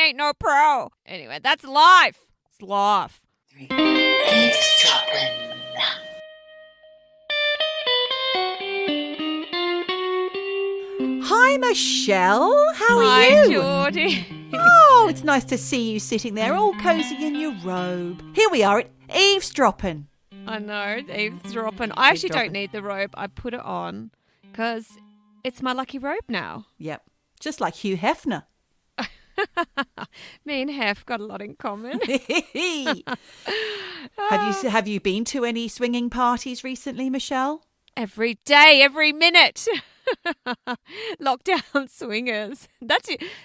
ain't no pro. Anyway, that's life. It's life. Eavesdroppin. Hi, Michelle. How are Hi, you? Geordie. Oh, it's nice to see you sitting there all cosy in your robe. Here we are at Eavesdroppin. I know, eavesdropping. I actually don't need the robe. I put it on because it's my lucky robe now. Yep, just like Hugh Hefner. Me and Hef got a lot in common. Have you been to any swinging parties recently, Michelle? Every day, every minute. Lockdown swingers.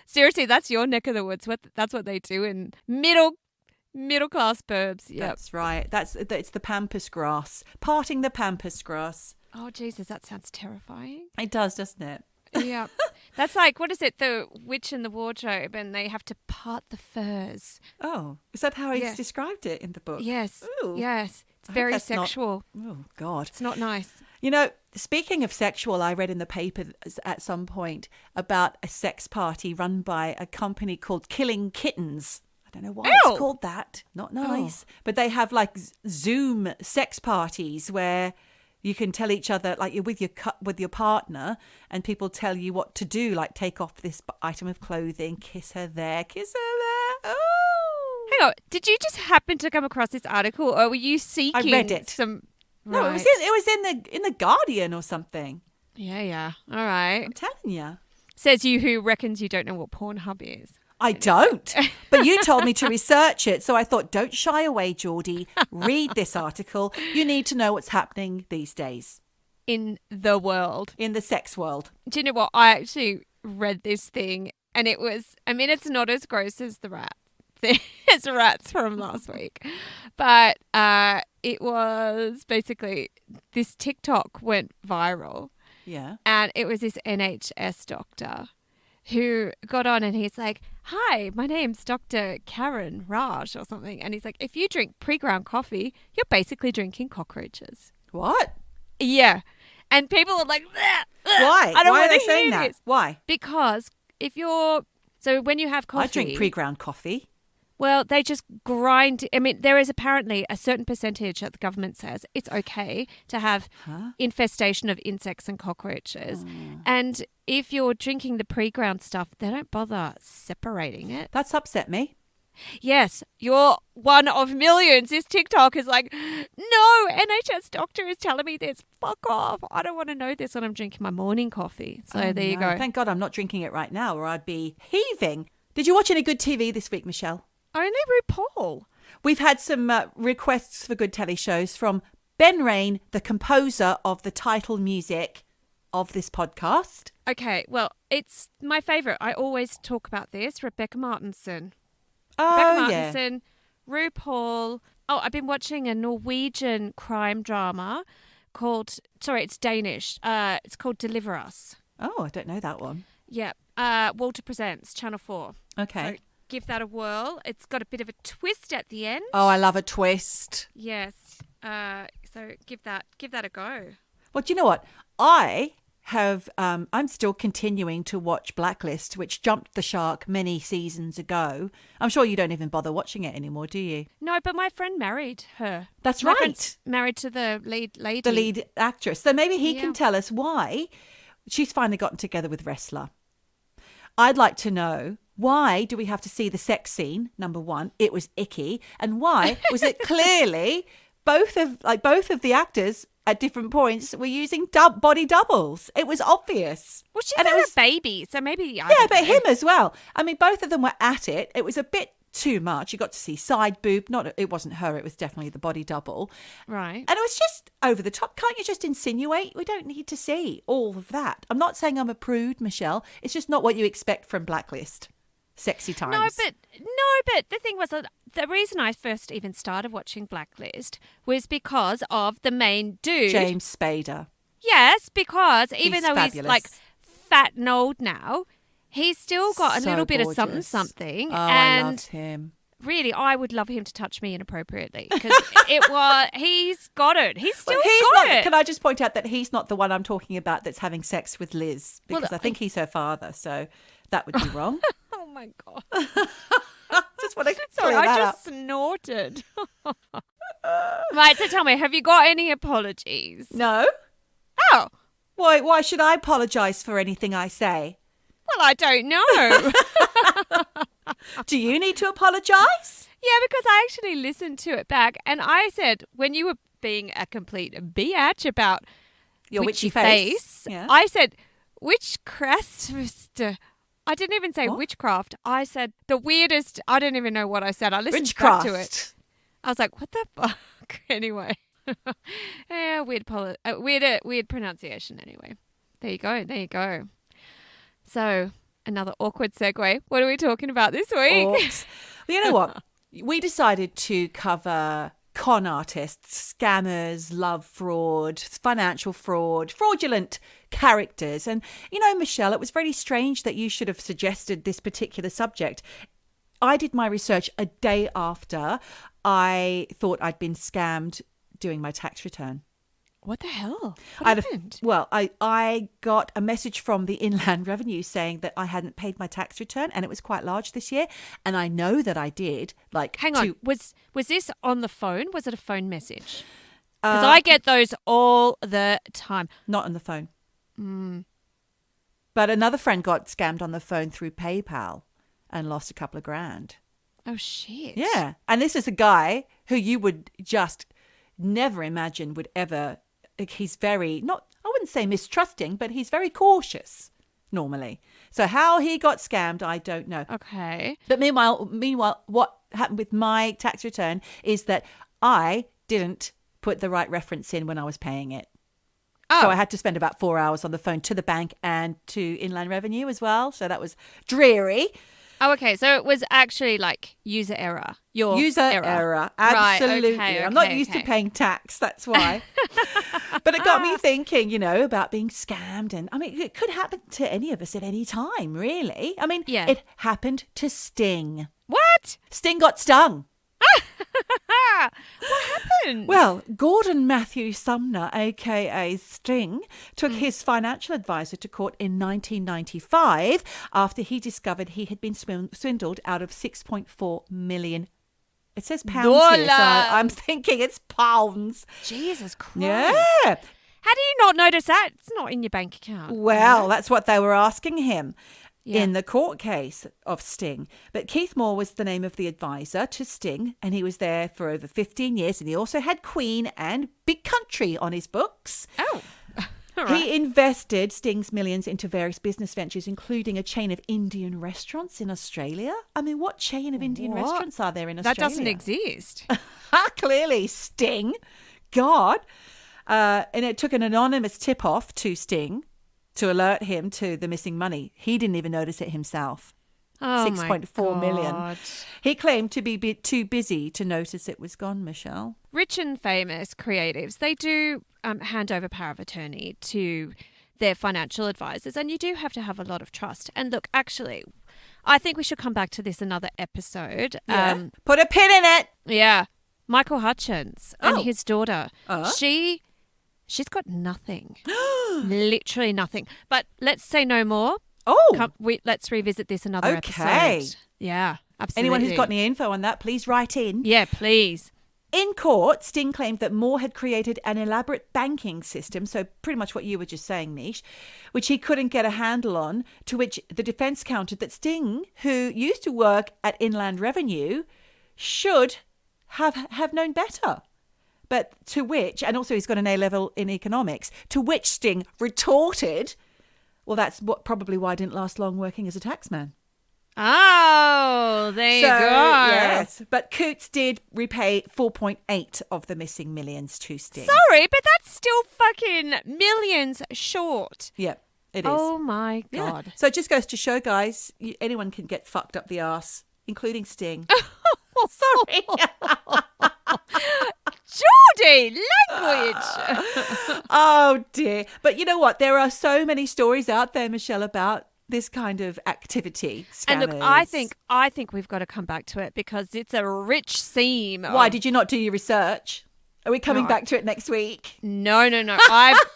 Seriously, that's your neck of the woods. That's what they do in middle class burbs. Yep. That's right. It's the pampas grass. Parting the pampas grass. Oh Jesus, that sounds terrifying. It does, doesn't it? Yeah. That's like, what is it? The Witch in the Wardrobe, and they have to part the furs. Oh, is that how he's described it in the book? Yes. Ooh. Yes. It's very sexual. Oh God. It's not nice. You know, speaking of sexual, I read in the paper at some point about a sex party run by a company called Killing Kittens. I don't know why it's called that. Not nice. But they have like Zoom sex parties where you can tell each other, like you're with your partner, and people tell you what to do, like take off this item of clothing, kiss her there, kiss her there. Oh. Hang on. Did you just happen to come across this article, or were you seeking? I read it. No, Right. it was in the Guardian or something. Yeah. All right. I'm telling you. Says you who reckons you don't know what Pornhub is. I don't. But you told me to research it. So I thought, don't shy away, Geordie. Read this article. You need to know what's happening these days. In the world. In the sex world. Do you know what? I actually read this thing, and it was, I mean, it's not as gross as the rat. It's rats from last week. But it was basically, this TikTok went viral. Yeah. And it was this NHS doctor who got on, and he's like, "Hi, my name's Dr. Karen Raj," or something. And he's like, "If you drink pre-ground coffee, you're basically drinking cockroaches." What? Yeah. And people are like, "Bleh, bleh, Why? I don't Why are want they to saying hear that? this." Why? Because so when you have coffee. I drink pre-ground coffee. Well, they just grind. I mean, there is apparently a certain percentage that the government says it's okay to have infestation of insects and cockroaches. And if you're drinking the pre-ground stuff, they don't bother separating it. That's upset me. Yes, you're one of millions. This TikTok is like, no, NHS doctor is telling me this. Fuck off. I don't want to know this when I'm drinking my morning coffee. So there you go. Thank God I'm not drinking it right now, or I'd be heaving. Did you watch any good TV this week, Michelle? Only RuPaul. We've had some requests for good telly shows from Ben Rain, the composer of the title music of this podcast. Okay, well, it's my favourite. I always talk about this. Rebecca Martinson. Oh, Rebecca Martinson, RuPaul. Oh, I've been watching a Norwegian crime drama it's Danish. It's called Deliver Us. Oh, I don't know that one. Yeah. Walter Presents, Channel 4. Okay. So give that a whirl. It's got a bit of a twist at the end. Oh, I love a twist. Yes. So give that a go. Well, do you know what? I'm still continuing to watch Blacklist, which jumped the shark many seasons ago. I'm sure you don't even bother watching it anymore, do you? No, but my friend married her. That's My right. friend's married to the lead lady. The lead actress. So maybe he Yeah. can tell us why she's finally gotten together with wrestler. I'd like to know, why do we have to see the sex scene? Number one, it was icky. And why was it clearly both of the actors at different points were using body doubles? It was obvious. Well, she's And it had was a baby, so maybe Yeah, but him as well. I mean, both of them were at it. It was a bit too much. You got to see side boob. It wasn't her. It was definitely the body double. Right. And it was just over the top. Can't you just insinuate? We don't need to see all of that. I'm not saying I'm a prude, Michelle. It's just not what you expect from Blacklist. Sexy times. No, but the thing was that the reason I first even started watching Blacklist was because of the main dude. James Spader. Yes, because even He's though fabulous. he's like fat and old now, he's still got a So little bit of gorgeous. something. Oh, and I loved him. really, I would love him to touch me inappropriately because he's got it. He's still But got it. Can I just point out that he's not the one I'm talking about that's having sex with Liz, because I think he's her father, so that would be wrong. Oh my God. Just want to Sorry, clear I that just up. snorted. Right, so tell me, have you got any apologies? No. Oh, Why should I apologise for anything I say? well, I don't know. Do you need to apologise? Yeah, because I actually listened to it back and I said, when you were being a complete biatch about Your witchy witchy face. Yeah. I said, witchcraft. I didn't even say What? witchcraft. I said the weirdest. I don't even know what I said. I listened back to it. I was like, what the fuck? Anyway. Yeah, weird pronunciation anyway. There you go. So, another awkward segue. What are we talking about this week? Well, you know what? We decided to cover con artists, scammers, love fraud, financial fraud, fraudulent characters. And, Michelle, it was very strange that you should have suggested this particular subject. I did my research a day after I thought I'd been scammed doing my tax return. What the hell? What happened? I got a message from the Inland Revenue saying that I hadn't paid my tax return, and it was quite large this year. And I know that I did. Hang on, was this on the phone? Was it a phone message? Because I get those all the time. Not on the phone. But another friend got scammed on the phone through PayPal and lost a couple of grand. Oh, shit. Yeah. And this is a guy who you would just never imagine would ever... He's very, I wouldn't say mistrusting, but he's very cautious normally. So how he got scammed, I don't know. Okay. But meanwhile, what happened with my tax return is that I didn't put the right reference in when I was paying it. Oh. So I had to spend about 4 hours on the phone to the bank and to Inland Revenue as well. So that was dreary. Oh, okay. So it was actually like user error. Your user error. Absolutely. Right, okay, I'm not used to paying tax. That's why. But it got me thinking, about being scammed. And I mean, it could happen to any of us at any time, really. I mean, It happened to Sting. What? Sting got stung. What happened? Well, Gordon Matthew Sumner, a.k.a. Sting, took his financial advisor to court in 1995 after he discovered he had been swindled out of 6.4 million. It says pounds here, so I'm thinking it's pounds. Jesus Christ. Yeah. How do you not notice that? It's not in your bank account. Well, that's what they were asking him. In the court case of Sting. But Keith Moore was the name of the advisor to Sting, and he was there for over 15 years. And he also had Queen and Big Country on his books. Oh, all right. He invested Sting's millions into various business ventures, including a chain of Indian restaurants in Australia. I mean, what chain of Indian restaurants are there in Australia? That doesn't exist. Clearly, Sting. God. And it took an anonymous tip-off to Sting to alert him to the missing money. He didn't even notice it himself. Oh, 6.4 million. He claimed to be too busy to notice it was gone, Michelle. Rich and famous creatives, they do hand over power of attorney to their financial advisors, and you do have to have a lot of trust. And look, actually, I think we should come back to this another episode. Yeah. Put a pin in it. Yeah. Michael Hutchins and his daughter. She's got nothing. Literally nothing. But let's say no more. Let's revisit this another episode. Yeah, absolutely. Anyone who's got any info on that, please write in. Yeah, please. In court, Sting claimed that Moore had created an elaborate banking system, so pretty much what you were just saying, Nish, which he couldn't get a handle on, to which the defence countered that Sting, who used to work at Inland Revenue, should have known better. But to which, and also he's got an A-level in economics, to which Sting retorted, well, that's probably why I didn't last long working as a taxman. Oh, there you go. Yes, but Coots did repay 4.8 of the missing millions to Sting. Sorry, but that's still fucking millions short. Yeah, it is. Oh, my God. Yeah. So it just goes to show, guys, anyone can get fucked up the arse, including Sting. Sorry. Geordie, language. Oh, dear. But you know what? There are so many stories out there, Michelle, about this kind of activity. Scammers. And look, I think we've got to come back to it because it's a rich seam. Why did you not do your research? Are we coming back to it next week? No.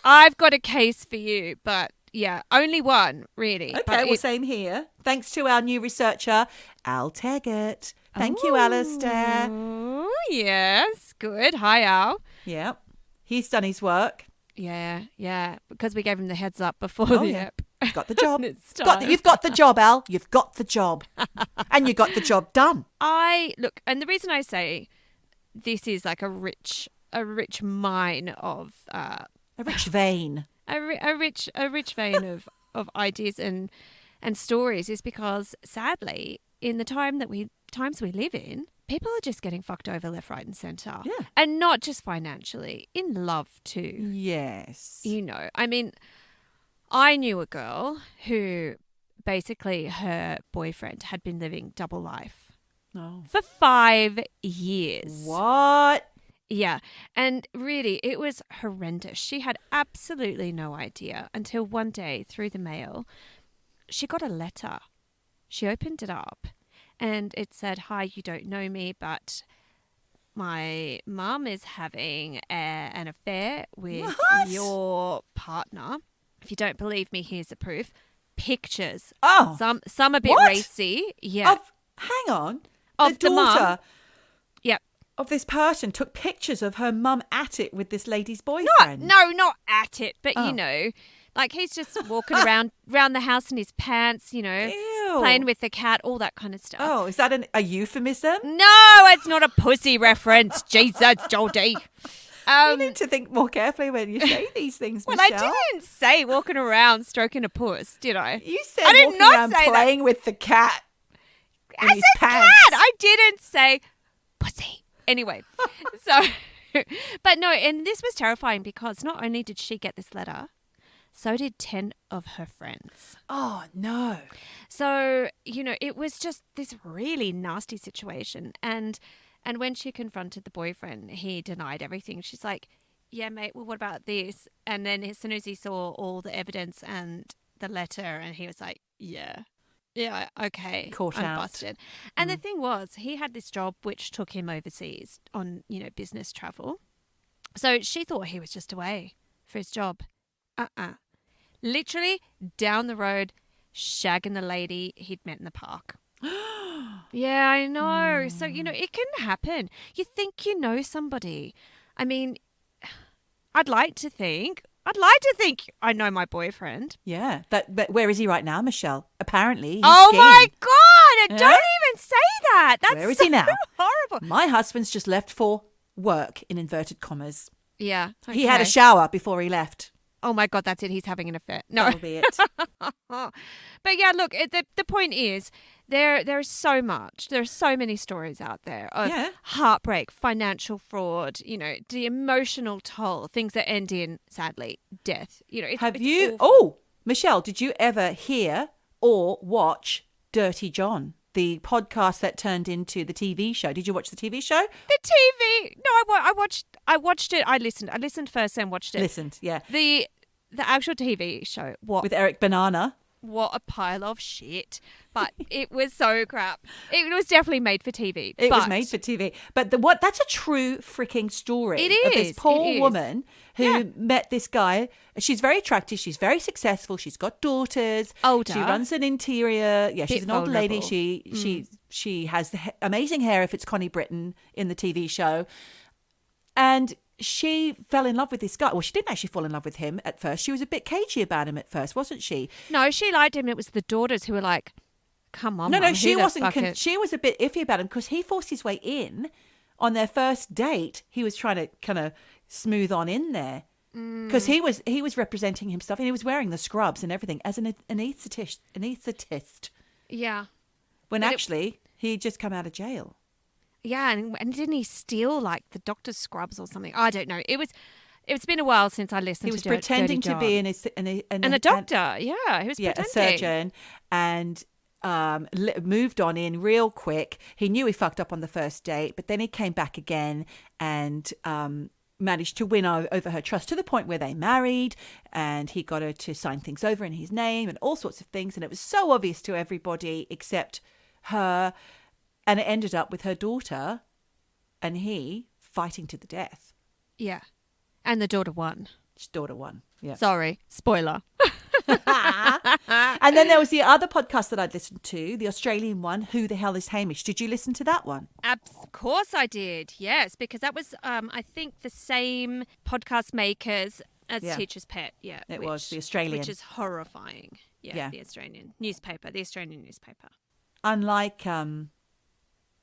I've got a case for you, but yeah, only one really. Okay, well, same here. Thanks to our new researcher, Al Taggart. Thank you, Alistair. Oh, yes. Good. Hi, Al. Yeah. He's done his work. Yeah. Because we gave him the heads up before the app. Got the job. It's You've got the job, Al. You've got the job. And you got the job done. Look, and the reason I say this is like a rich mine of a rich vein. A rich vein of ideas and stories is because sadly in the times we live in, people are just getting fucked over left, right and centre. Yeah. And not just financially, in love too. Yes. You know, I mean, I knew a girl who basically her boyfriend had been living double life for 5 years. What? Yeah. And really, it was horrendous. She had absolutely no idea until one day through the mail, she got a letter. She opened it up and it said, "Hi, you don't know me, but my mum is having an affair with your partner. If you don't believe me, here's the proof. Pictures. Oh. Some a bit racy. Yeah. Hang on. Of the daughter mum. Yep. of this person took pictures of her mum at it with this lady's boyfriend. No, not at it, but you know, like he's just walking around the house in his pants, you know, playing with the cat, all that kind of stuff. Oh, is that a euphemism? No, it's not a pussy reference. Jesus, Geordie. You need to think more carefully when you say these things, Well, Michelle. I didn't say walking around stroking a puss, did I? You said I did walking not around say playing with the cat. I said cat. I didn't say pussy. Anyway, so, but no, and this was terrifying because not only did she get this letter, so did 10 of her friends. Oh, no. So, you know, it was just this really nasty situation. And when she confronted the boyfriend, he denied everything. She's like, yeah, mate, well, what about this? And then as soon as he saw all the evidence and the letter, and he was like, yeah, okay, Caught I'm out. busted. And the thing was, he had this job which took him overseas on, you know, business travel. So she thought he was just away for his job. Literally down the road, shagging the lady he'd met in the park. Yeah, I know. So, you know, it can happen. You think you know somebody. I mean, I'd like to think I know my boyfriend. Yeah. But where is he right now, Michelle? Apparently, he's Oh skiing. my God! Yeah? Don't even say that. That's Where is so he now? horrible. My husband's just left for work, in inverted commas. Yeah. He had a okay. shower before he left. Oh my God, that's it. He's having an affair. No. That'll be it. But yeah, look, the point is there's so much. There are so many stories out there of heartbreak, financial fraud, you know, the emotional toll, things that end in, sadly, death. You know, Have it's you? awful. Oh, Michelle, did you ever hear or watch Dirty John, the podcast that turned into the TV show? Did you watch the TV show? The TV? No, I watched it. I listened first and watched it. Listened, yeah. The actual TV show. With Eric Banana. What a pile of shit. But it was so crap. It was definitely made for TV. It was made for TV. But that's a true freaking story. It Of is. this poor woman who met this guy. She's very attractive. She's very successful. She's got daughters. Older. She runs an interior. Yeah, she's an older lady. vulnerable. She has amazing hair if it's Connie Britton in the TV show. And she fell in love with this guy. Well, she didn't actually fall in love with him at first. She was a bit cagey about him at first, wasn't she? No, she liked him. It was the daughters who were like, come on, No, Mum, she who the wasn't. fuck is-" She was a bit iffy about him because he forced his way in on their first date. He was trying to kind of smooth on in there because he was representing himself and he was wearing the scrubs and everything as an anaesthetist. Yeah. When actually he'd just come out of jail. Yeah, and didn't he steal like the doctor's scrubs or something? I don't know. It's been a while since I listened. He was to pretending Dirty to be John. a doctor. He was pretending. a surgeon, and moved on in real quick. He knew he fucked up on the first date, but then he came back again and managed to win over her trust to the point where they married, and he got her to sign things over in his name and all sorts of things, and it was so obvious to everybody except her. And it ended up with her daughter and he fighting to the death. Yeah. And the daughter won. His daughter won. Yeah. Sorry. Spoiler. And then there was the other podcast that I'd listened to, the Australian one, Who the Hell is Hamish? Did you listen to that one? Of course I did, yes, because that was, I think, the same podcast makers as Teacher's Pet. Yeah, it was the Australian. Which is horrifying. Yeah, the Australian newspaper. Unlike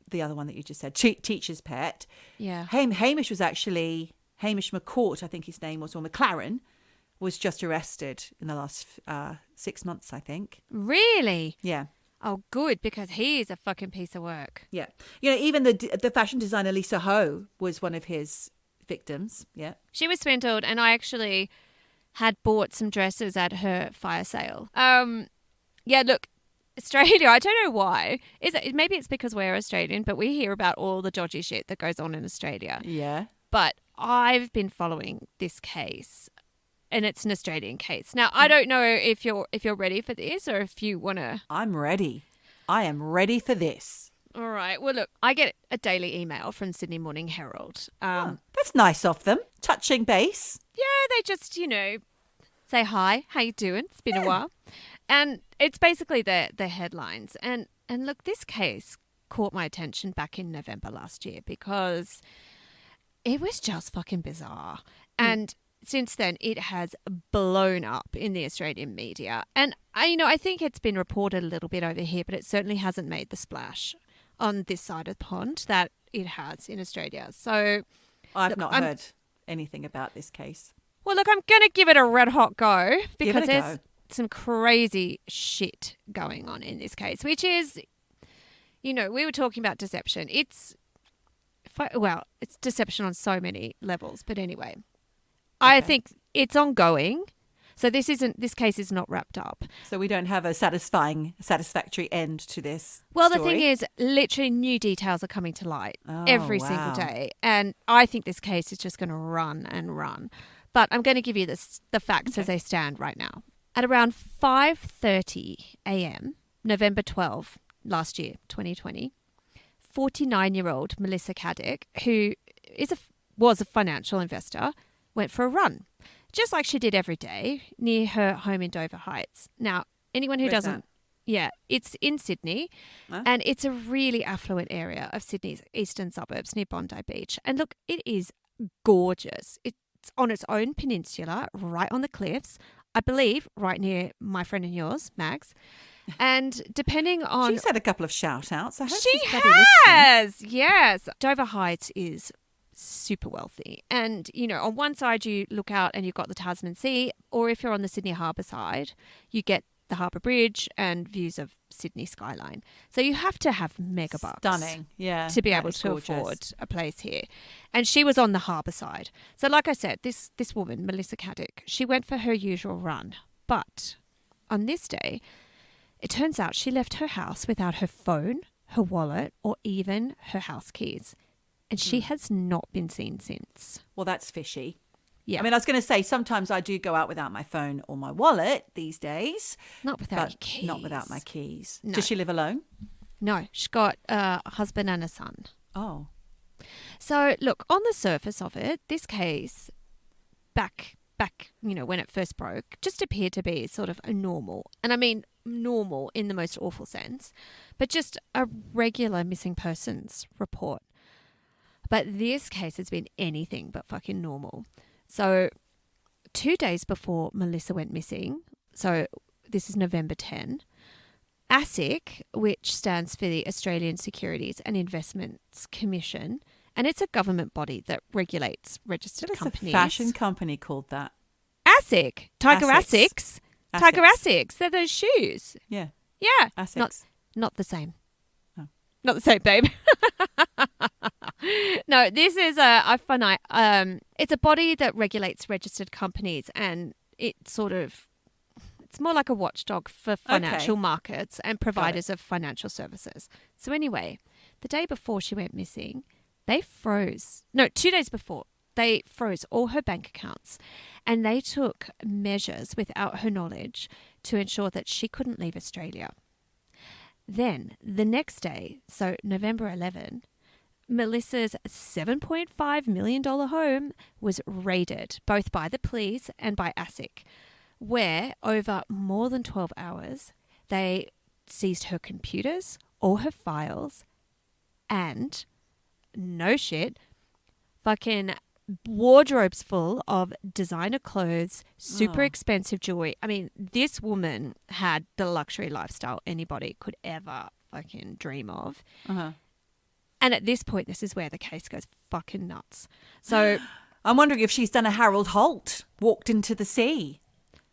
the other one that you just said, Teacher's Pet. Yeah. Hamish was actually, Hamish McCourt, I think his name was, or McLaren, was just arrested in the last 6 months, I think. Really? Yeah. Oh, good, because he is a fucking piece of work. Yeah. You know, even the fashion designer Lisa Ho was one of his victims. Yeah. She was swindled, and I actually had bought some dresses at her fire sale. Yeah, look, Australia, I don't know why. Maybe it's because we're Australian, but we hear about all the dodgy shit that goes on in Australia. Yeah. But I've been following this case, and it's an Australian case. Now, I don't know if you're ready for this or if you want to. I'm ready. I am ready for this. All right. Well, look, I get a daily email from Sydney Morning Herald. That's nice of them. Touching base. Yeah, they just, say hi. How you doing? It's been a while. And it's basically the headlines. And look, this case caught my attention back in November last year because it was just fucking bizarre. And since then, it has blown up in the Australian media. And, I think it's been reported a little bit over here, but it certainly hasn't made the splash on this side of the pond that it has in Australia. So I've not heard anything about this case. Well, look, I'm going to give it a red hot go because there's some crazy shit going on in this case, which is, we were talking about deception. It's deception on so many levels. But anyway, I think it's ongoing. So this case is not wrapped up. So we don't have a satisfactory end to this Well, story. the thing is, literally new details are coming to light every single day. And I think this case is just going to run and run. But I'm going to give you the facts as they stand right now. At around 5:30 a.m., November 12, last year, 2020, 49-year-old Melissa Caddick, who was a financial investor, went for a run, just like she did every day, near her home in Dover Heights. Now, anyone who Where's doesn't... that? Yeah, it's in Sydney, and it's a really affluent area of Sydney's eastern suburbs near Bondi Beach. And look, it is gorgeous. It's on its own peninsula, right on the cliffs, I believe, right near my friend and yours, Mags. And depending on... She's had a couple of shout-outs. I hope she she's bloody listening. Yes. Dover Heights is super wealthy. And, on one side you look out and you've got the Tasman Sea, or if you're on the Sydney Harbour side, you get the Harbour Bridge and views of Sydney skyline. So you have to have mega bucks. Stunning, yeah. To be able to afford a place here. And she was on the harbour side. So like I said, this woman, Melissa Caddick, she went for her usual run. But on this day, it turns out she left her house without her phone, her wallet, or even her house keys. And she has not been seen since. Well, that's fishy. Yeah. I mean, I was going to say, sometimes I do go out without my phone or my wallet these days. Not without your keys. Not without my keys. No. Does she live alone? No, she's got a husband and a son. Oh. So, look, on the surface of it, this case, back, when it first broke, just appeared to be sort of a normal, and I mean normal in the most awful sense, but just a regular missing persons report. But this case has been anything but fucking normal. So 2 days before Melissa went missing, so this is November 10, ASIC, which stands for the Australian Securities and Investments Commission, and it's a government body that regulates registered companies. There's a fashion company called that. ASIC. Tiger Asics. Tiger Asics. They're those shoes. Yeah. Yeah. Asics. Not the same. Oh. Not the same, babe. No, this is it's a body that regulates registered companies, and it's more like a watchdog for financial markets and providers of financial services. So anyway, the day before she went missing, 2 days before, they froze all her bank accounts, and they took measures without her knowledge to ensure that she couldn't leave Australia. Then the next day, so November 11, Melissa's $7.5 million home was raided, both by the police and by ASIC, where over more than 12 hours, they seized her computers, all her files, and, no shit, fucking wardrobes full of designer clothes, super expensive jewelry. I mean, this woman had the luxury lifestyle anybody could ever fucking dream of. Uh-huh. And at this point, this is where the case goes fucking nuts. So I'm wondering if she's done a Harold Holt, walked into the sea.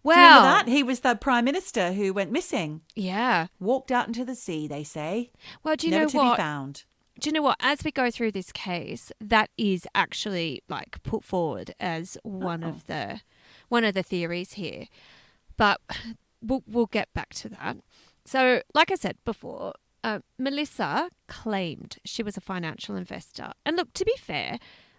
well, Do you remember that? He was the prime minister who went missing. yeah. Walked out into the sea, they say. Well, do you Never know to what? be found. Do you know what? As we go through this case, that is actually like put forward as one of the theories here. But we'll get back to that. So, like I said before, Melissa claimed she was a financial investor. And look, to be fair,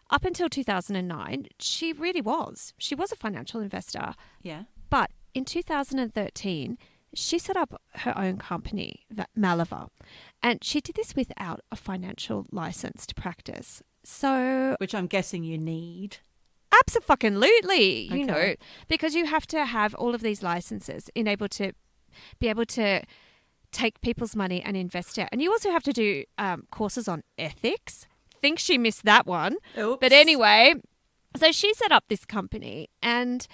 up until 2009, she really was. She was a financial investor. Yeah. But in 2013, she set up her own company, Madeof, and she did this without a financial license to practice. So, Which I'm guessing you need. absolutely, you know, Okay. because you have to have all of these licenses in able to be able to take people's money and invest it. And you also have to do courses on ethics. Think she missed that one. Oops. But anyway, so she set up this company, and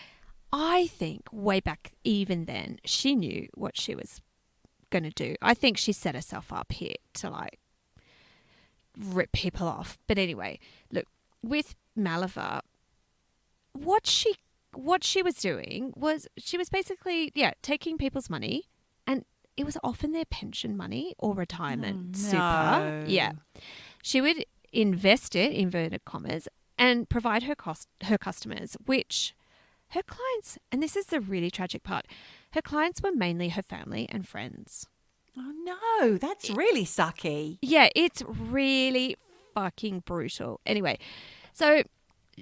I think way back even then, she knew what she was going to do. I think she set herself up here to like rip people off. But anyway, look, with Madeof, what she was doing was she was basically, taking people's money, and it was often their pension money or retirement super. no. Yeah. She would invest it, inverted commas, and provide her customers, which her clients, and this is the really tragic part, her clients were mainly her family and friends. Oh, no. That's really sucky. Yeah, it's really fucking brutal. Anyway, so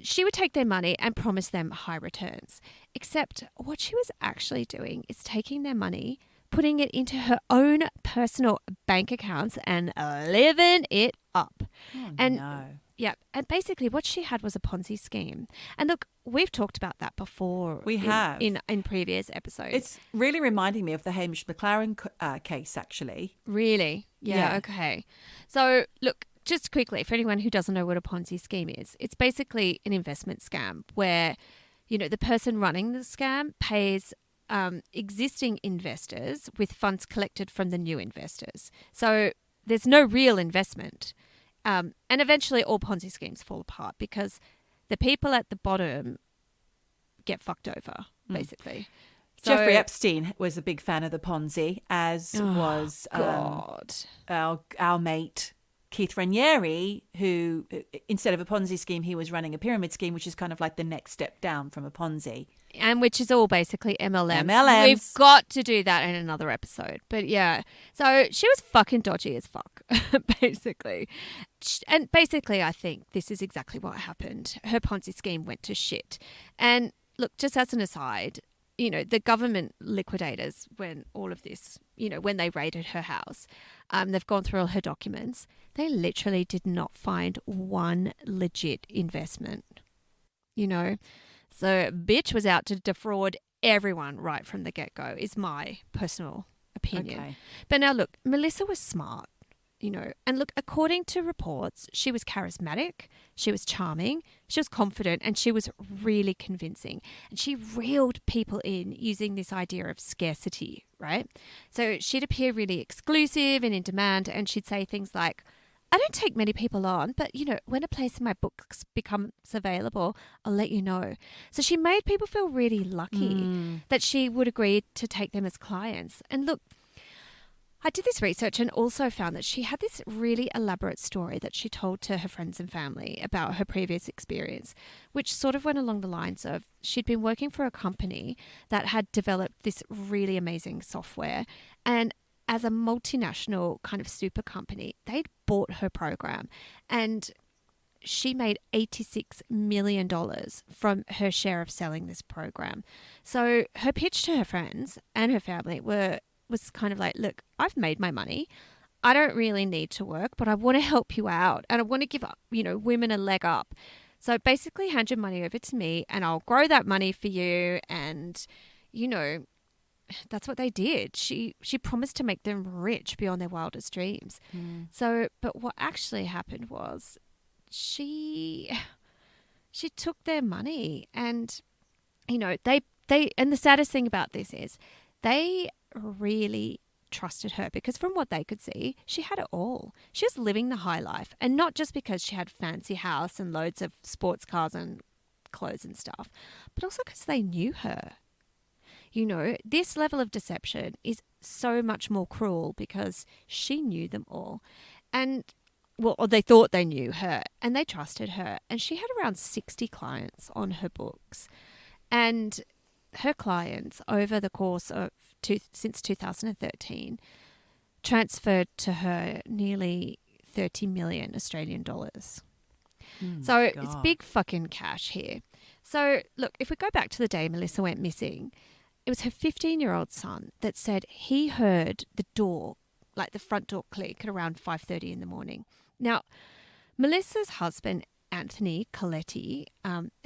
she would take their money and promise them high returns. Except what she was actually doing is taking their money, putting it into her own personal bank accounts and living it up. Oh, And no. yeah, and basically what she had was a Ponzi scheme. And look, we've talked about that before. We have. in previous episodes. It's really reminding me of the Hamish McLaren case, actually. Really? Yeah, Yeah. okay. So, look, just quickly, for anyone who doesn't know what a Ponzi scheme is, it's basically an investment scam where, you know, the person running the scam pays existing investors with funds collected from the new investors. So there's no real investment. And eventually all Ponzi schemes fall apart because the people at the bottom get fucked over, basically. So, Jeffrey Epstein was a big fan of the Ponzi, as was God. our mate Keith Raniere, who, instead of a Ponzi scheme, he was running a pyramid scheme, which is kind of like the next step down from a Ponzi. And which is all basically MLMs. MLMs. We've got to do that in another episode. But yeah, so she was fucking dodgy as fuck, basically. And basically, I think this is exactly what happened. Her Ponzi scheme went to shit. And look, just as an aside, you know, the government liquidators, when all of this, you know, when they raided her house, they've gone through all her documents. They literally did not find one legit investment, you know. So bitch was out to defraud everyone right from the get-go, is my personal opinion. Okay. But now look, Melissa was smart, you know, and look, according to reports, she was charismatic, she was charming, she was confident, and she was really convincing. And she reeled people in using this idea of scarcity, right? So she'd appear really exclusive and in demand, and she'd say things like, I don't take many people on, but, you know, when a place in my books becomes available, I'll let you know. So she made people feel really lucky that she would agree to take them as clients. And look, I did this research and also found that she had this really elaborate story that she told to her friends and family about her previous experience, which sort of went along the lines of she'd been working for a company that had developed this really amazing software, and as a multinational kind of super company, they'd bought her program and she made $86 million from her share of selling this program. So her pitch to her friends and her family was kind of like, look, I've made my money. I don't really need to work, but I want to help you out and I want to give up, you know, women a leg up. So basically hand your money over to me and I'll grow that money for you and, you know, that's what they did. She promised to make them rich beyond their wildest dreams. So, but what actually happened was she took their money, and, you know, they and the saddest thing about this is they really trusted her, because from what they could see, she had it all. She was living the high life, and not just because she had fancy house and loads of sports cars and clothes and stuff, but also because they knew her. You know, this level of deception is so much more cruel because she knew them all. And, well, or they thought they knew her, and they trusted her. And she had around 60 clients on her books. And her clients, over the course of since 2013, transferred to her nearly 30 million Australian dollars. So God. It's big fucking cash here. So, look, if we go back to the day Melissa went missing, it was her 15-year-old son that said he heard the door, like the front door, click at around 5:30 in the morning. Now, Melissa's husband, Anthony Coletti,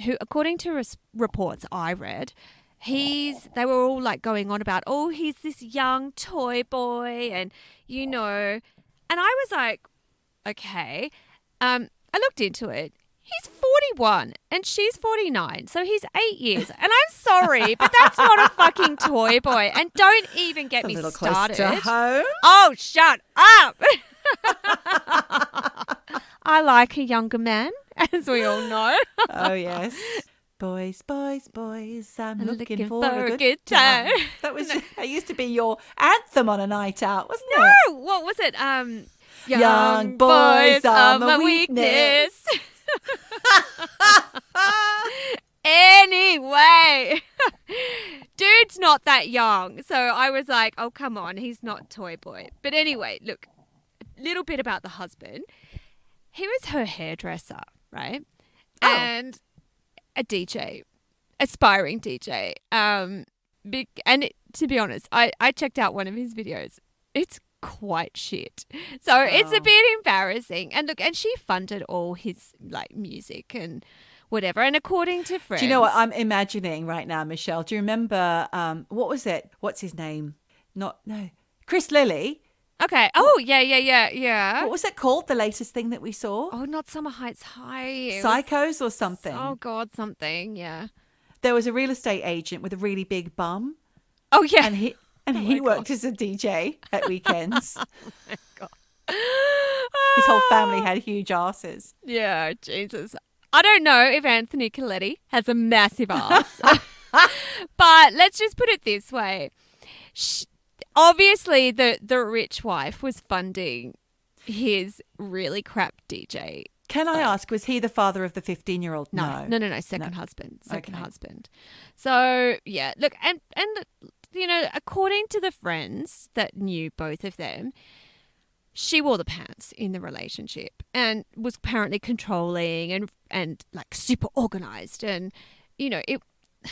who, according to reports I read, they were all like going on about, oh, he's this young toy boy, and, you know, and I was like, okay. I looked into it. He's 41 and she's 49, so he's 8 years. And I'm sorry, but that's not a fucking toy boy. And don't even get me started. Close to home. Oh, shut up. I like a younger man, as we all know. Oh, yes. Boys, boys, boys, I'm looking for a good time. That used to be your anthem on a night out, wasn't it? No, what was it? Young boys are my weakness. Anyway, dude's not that young. So I was like, oh, come on, he's not toy boy. But anyway, look, a little bit about the husband. He was her hairdresser, right? Oh. And a DJ, aspiring DJ. To be honest, I checked out one of his videos. It's quite shit. So it's a bit embarrassing. And look, and she funded all his like music and whatever. And according to friends. Do you know what I'm imagining right now, Michelle? Do you remember, what was it? What's his name? Chris Lilly. Okay. Oh, yeah. What was it called? The latest thing that we saw? Oh, not Summer Heights High. Psychos or something. Oh, God, something. Yeah. There was a real estate agent with a really big bum. Oh, yeah. And he worked as a DJ at weekends. Oh, my God. His whole family had huge asses. Yeah, Jesus. I don't know if Anthony Coletti has a massive ass. But let's just put it this way. Obviously, the rich wife was funding his really crap DJ. Can I ask, was he the father of the 15-year-old? No. Second husband. Husband. So, yeah. Look, and you know, according to the friends that knew both of them, she wore the pants in the relationship and was apparently controlling and like super organized. And, you know,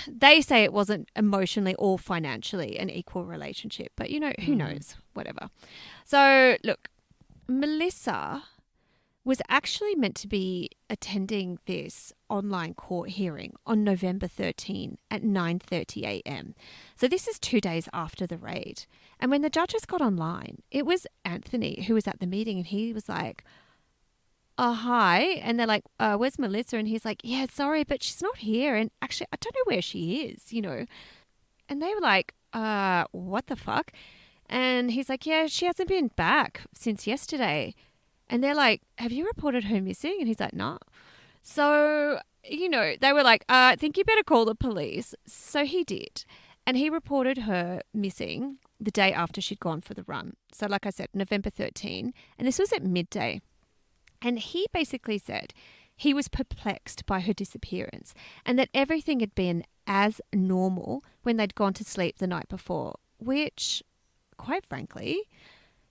they say it wasn't emotionally or financially an equal relationship, but, you know, who knows, whatever. So, look, Melissa was actually meant to be attending this online court hearing on November 13 at 9:30 a.m. So this is 2 days after the raid. And when the judges got online, it was Anthony who was at the meeting, and he was like, hi. And they're like, where's Melissa? And he's like, yeah, sorry, but she's not here. And actually, I don't know where she is, you know. And they were like, what the fuck? And he's like, yeah, she hasn't been back since yesterday. And they're like, have you reported her missing? And he's like, no. So, you know, they were like, I think you better call the police. So he did. And he reported her missing the day after she'd gone for the run. So like I said, November 13. And this was at midday. And he basically said he was perplexed by her disappearance and that everything had been as normal when they'd gone to sleep the night before, which, quite frankly,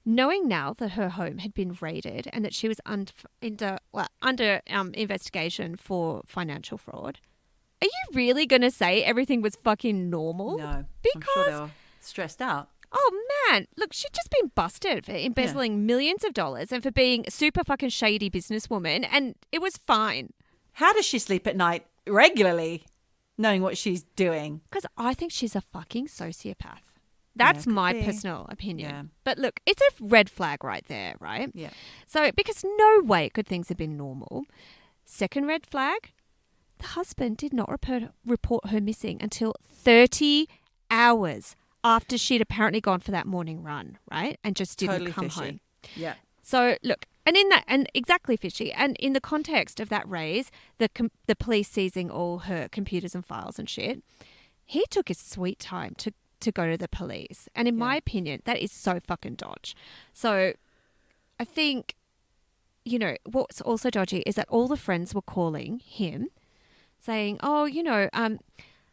knowing now that her home had been raided and that she was under investigation for financial fraud, are you really going to say everything was fucking normal? No, because I'm sure they were stressed out. Oh, man. Look, she'd just been busted for embezzling millions of dollars and for being a super fucking shady businesswoman, and it was fine. How does she sleep at night regularly? knowing what she's doing. Because I think she's a fucking sociopath. That's my personal opinion. Yeah. But look, it's a red flag right there, right? Yeah. So, because no way could things have been normal. Second red flag, the husband did not report her missing until 30 hours after she'd apparently gone for that morning run, right? And just didn't totally come fishy. home. Yeah. So, look, and exactly fishy. And in the context of that raise, the police seizing all her computers and files and shit, he took his sweet time to go to the police. And in my opinion, that is so fucking dodge. So I think, what's also dodgy is that all the friends were calling him saying, Melissa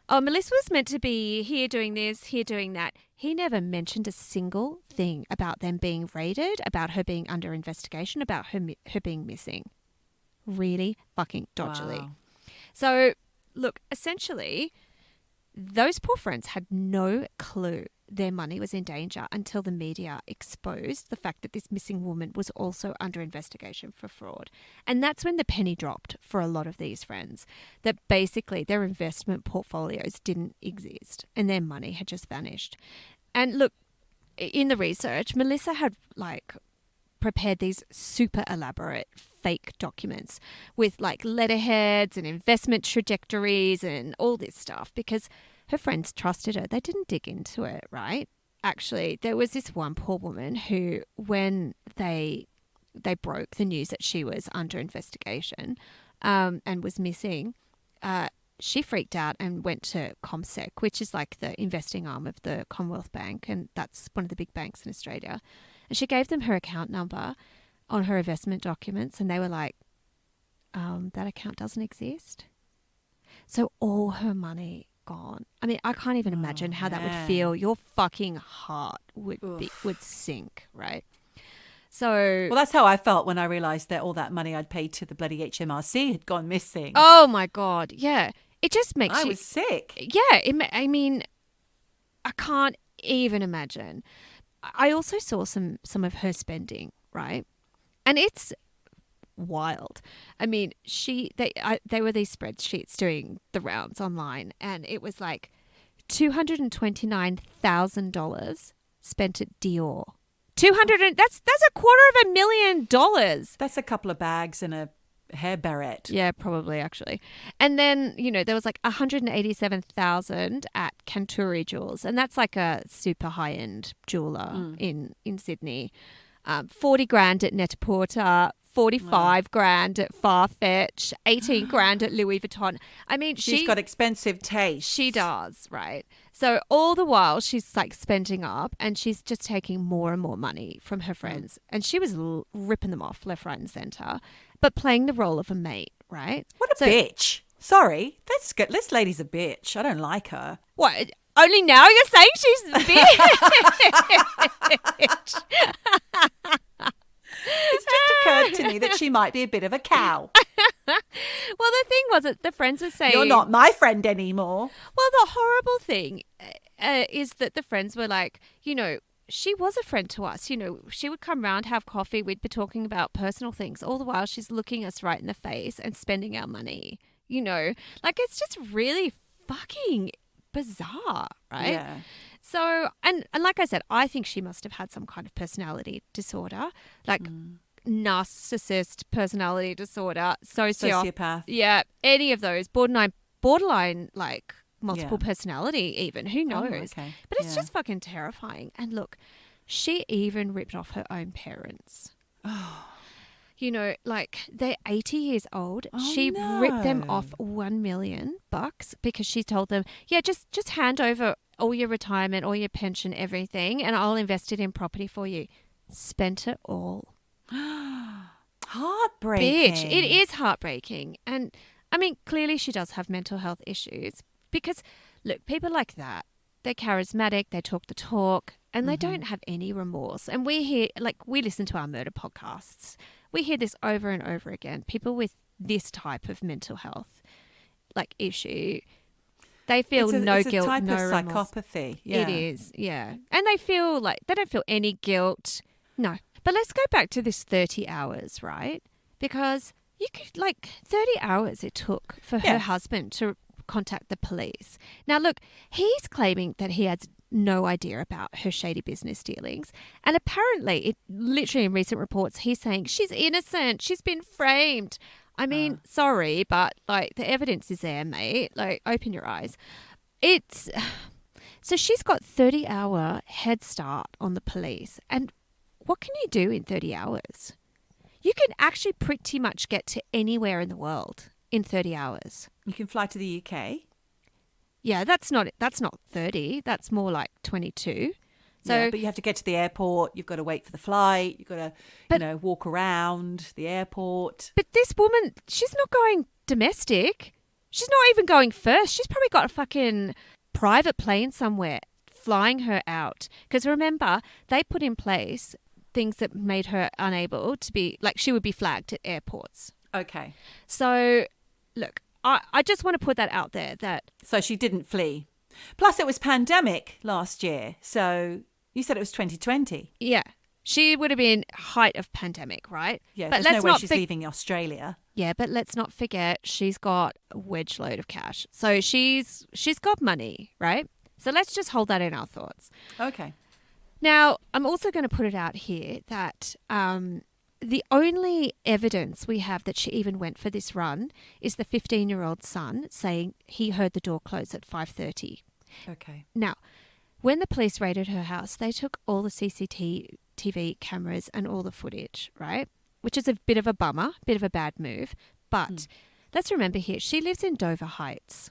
was meant to be here doing this, here doing that. He never mentioned a single thing about them being raided, about her being under investigation, about her being missing. Really fucking dodgily. Wow. So look, essentially, those poor friends had no clue their money was in danger until the media exposed the fact that this missing woman was also under investigation for fraud. And that's when the penny dropped for a lot of these friends, that basically their investment portfolios didn't exist and their money had just vanished. And look, in the research, Melissa had prepared these super elaborate fake documents with letterheads and investment trajectories and all this stuff because her friends trusted her. They didn't dig into it, right? Actually, there was this one poor woman who, when they broke the news that she was under investigation and was missing, she freaked out and went to CommSec, which is the investing arm of the Commonwealth Bank, and that's one of the big banks in Australia. And she gave them her account number on her investment documents, and they were like, that account doesn't exist. So all her money gone. I mean, I can't even imagine how that would feel. Your fucking heart would sink, right? So, well, that's how I felt when I realised that all that money I'd paid to the bloody HMRC had gone missing. Oh my God, yeah. It just makes I was sick. Yeah, I mean, I can't even imagine. I also saw some of her spending, right? And it's wild. I mean, they were these spreadsheets doing the rounds online, and it was $229,000 spent at Dior. That's $250,000. That's a couple of bags and a hair beret. Yeah, probably actually. And then, there was $187,000 at Canturi Jewels, and that's a super high-end jeweler in Sydney. $40,000 at Net-a-Porter, $45,000 at Farfetch, $18,000 at Louis Vuitton. I mean, she's got expensive taste. She does, right? So all the while she's spending up, and she's just taking more and more money from her friends, and she was ripping them off left, right, and centre, but playing the role of a mate, right? What a bitch! Sorry, that's good. This lady's a bitch. I don't like her. What? Only now you're saying she's a bitch? It's just occurred to me that she might be a bit of a cow. Well, the thing was that the friends were saying, you're not my friend anymore. Well, the horrible thing is that the friends were like, she was a friend to us. She would come round, have coffee. We'd be talking about personal things. All the while she's looking us right in the face and spending our money. It's just really fucking bizarre, right? Yeah. So, and like I said, I think she must have had some kind of personality disorder, narcissist personality disorder, sociopath. Yeah, any of those, borderline multiple personality even. Who knows? Okay. But it's just fucking terrifying. And look, she even ripped off her own parents. Oh. They're 80 years old. She ripped them off $1 million because she told them, just hand over all your retirement, all your pension, everything, and I'll invest it in property for you. Spent it all. Heartbreaking. Bitch, it is heartbreaking. And I mean, clearly she does have mental health issues because, look, people like that, they're charismatic, they talk the talk, and they don't have any remorse. And we listen to our murder podcasts. We hear this over and over again. People with this type of mental health issue, they feel no guilt, no remorse. It's a type of psychopathy. Yeah. It is, yeah. And they feel they don't feel any guilt. No. But let's go back to this 30 hours, right? Because you could 30 hours it took for her husband to contact the police. Now, look, he's claiming that he has no idea about her shady business dealings. And apparently, literally in recent reports, he's saying she's innocent. She's been framed. I mean, sorry, but like the evidence is there, mate. Like, open your eyes. So she's got 30-hour head start on the police. And what can you do in 30 hours? You can actually pretty much get to anywhere in the world in 30 hours. You can fly to the UK. Yeah, that's not 30. That's more like 22. So, yeah, but you have to get to the airport. You've got to wait for the flight. You've got to, walk around the airport. But this woman, she's not going domestic. She's not even going first. She's probably got a fucking private plane somewhere flying her out. Because remember, they put in place things that made her unable to be, like she would be flagged at airports. Okay. So, look, I just want to put that out there that... So she didn't flee. Plus it was pandemic last year. So you said it was 2020. Yeah. She would have been height of pandemic, right? Yeah, but there's no way she's leaving Australia. Yeah, but let's not forget she's got a wedge load of cash. So she's got money, right? So let's just hold that in our thoughts. Okay. Now, I'm also going to put it out here that the only evidence we have that she even went for this run is the 15-year-old son saying he heard the door close at 5:30. Okay. Now, when the police raided her house, they took all the CCTV cameras and all the footage, right? Which is a bit of a bummer, bit of a bad move. But let's remember here, she lives in Dover Heights.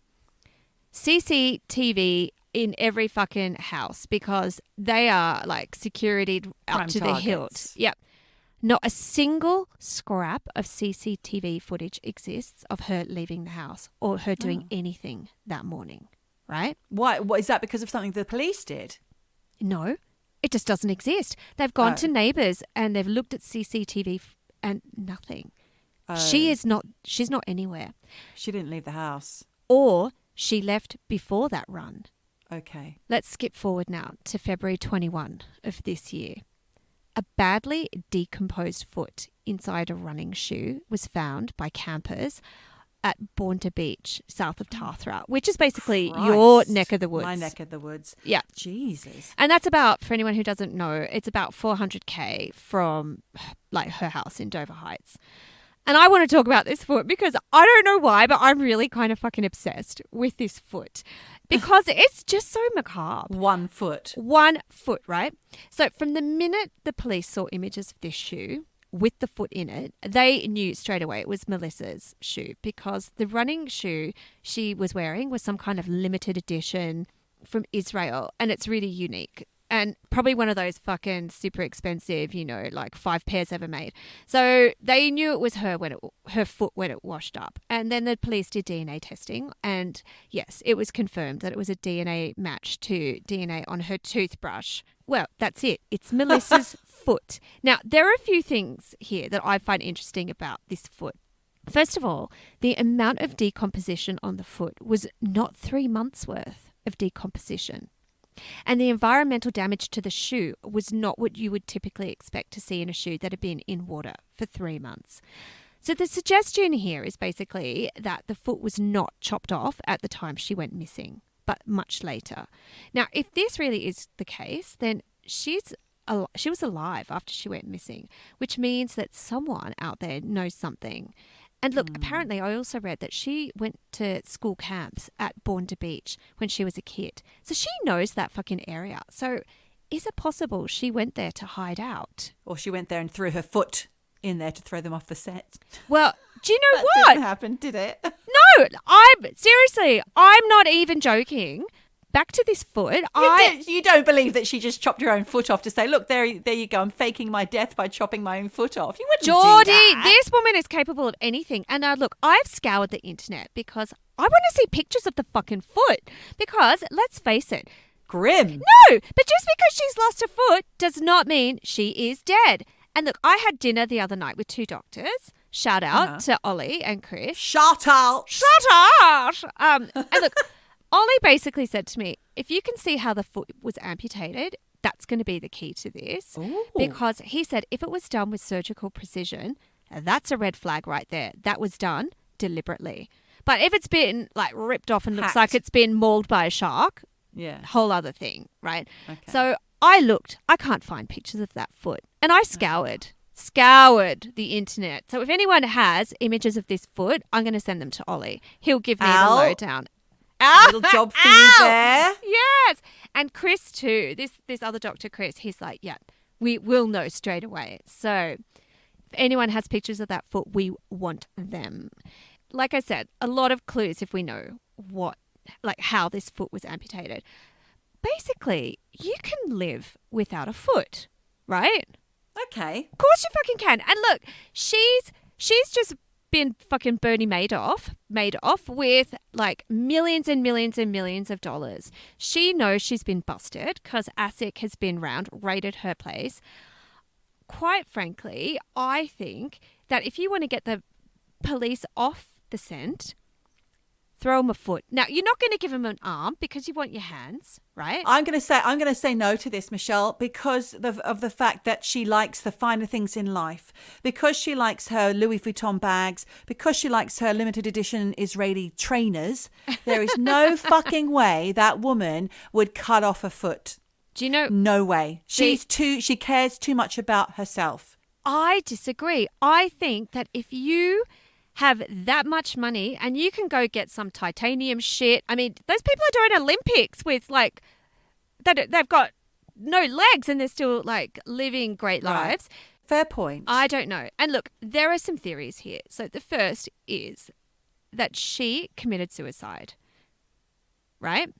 CCTV in every fucking house because they are like security up Prime to targets. the hilt. Yep. Not a single scrap of CCTV footage exists of her leaving the house or her doing anything that morning, right? Why? What is that because of something the police did? No, it just doesn't exist. They've gone to neighbours and they've looked at CCTV and nothing. She's not anywhere. She didn't leave the house. Or she left before that run. Okay. Let's skip forward now to February 21 of this year. A badly decomposed foot inside a running shoe was found by campers at Bondi Beach, south of Tathra, which is basically your neck of the woods. My neck of the woods. Yeah. Jesus. And that's about, for anyone who doesn't know, it's about 400k from like her house in Dover Heights. And I want to talk about this foot because I don't know why, but I'm really kind of fucking obsessed with this foot because it's just so macabre. 1 foot. 1 foot, right? So from the minute the police saw images of this shoe with the foot in it, they knew straight away it was Melissa's shoe because the running shoe she was wearing was some kind of limited edition from Israel and it's really unique. And probably one of those fucking super expensive, like 5 pairs ever made. So they knew it was her her foot when it washed up. And then the police did DNA testing. And yes, it was confirmed that it was a DNA match to DNA on her toothbrush. Well, that's it. It's Melissa's foot. Now, there are a few things here that I find interesting about this foot. First of all, the amount of decomposition on the foot was not 3 months worth of decomposition. And the environmental damage to the shoe was not what you would typically expect to see in a shoe that had been in water for 3 months. So the suggestion here is basically that the foot was not chopped off at the time she went missing, but much later. Now, if this really is the case, then she was alive after she went missing, which means that someone out there knows something. And look, apparently I also read that she went to school camps at Bondi Beach when she was a kid. So she knows that fucking area. So is it possible she went there to hide out? Or she went there and threw her foot in there to throw them off the set. Well, do you know that what? Didn't happen, did it? No, I'm not even joking. Back to this foot. You don't believe that she just chopped her own foot off to say, look, there you go. I'm faking my death by chopping my own foot off. You wouldn't Geordie, do that. this woman is capable of anything. And look, I've scoured the internet because I want to see pictures of the fucking foot. Because let's face it. Grim. No, but just because she's lost a foot does not mean she is dead. And look, I had dinner the other night with 2 doctors. Shout out to Ollie and Chris. Shout out. And look, Ollie basically said to me, if you can see how the foot was amputated, that's going to be the key to this. Ooh. Because he said if it was done with surgical precision, that's a red flag right there. That was done deliberately. But if it's been like ripped off and looks Hacked. like it's been mauled by a shark, Yeah. whole other thing, right? Okay. So I looked. I can't find pictures of that foot. And I scoured the internet. So if anyone has images of this foot, I'm going to send them to Ollie. He'll give me the lowdown. Little job for you there. Yes. And Chris too. This other doctor, Chris, he's like, yeah, we will know straight away. So if anyone has pictures of that foot, we want them. Like I said, a lot of clues if we know how this foot was amputated. Basically, you can live without a foot, right? Okay. Of course you fucking can. And look, she's just been fucking Bernie Madeof with like millions and millions and millions of dollars. She knows she's been busted because ASIC has been round, raided her place. Quite frankly, I think that if you want to get the police off the scent, throw them a foot. Now, you're not going to give them an arm because you want your hands, right? I'm going to say no to this, Michelle, because of the fact that she likes the finer things in life, because she likes her Louis Vuitton bags, because she likes her limited edition Israeli trainers. There is no fucking way that woman would cut off a foot. Do you know? No way. She cares too much about herself. I disagree. I think that if you have that much money and you can go get some titanium shit. I mean, those people are doing Olympics with like, they've got no legs and they're still like living great lives. Fair point. I don't know. And look, there are some theories here. So the first is that she committed suicide, right?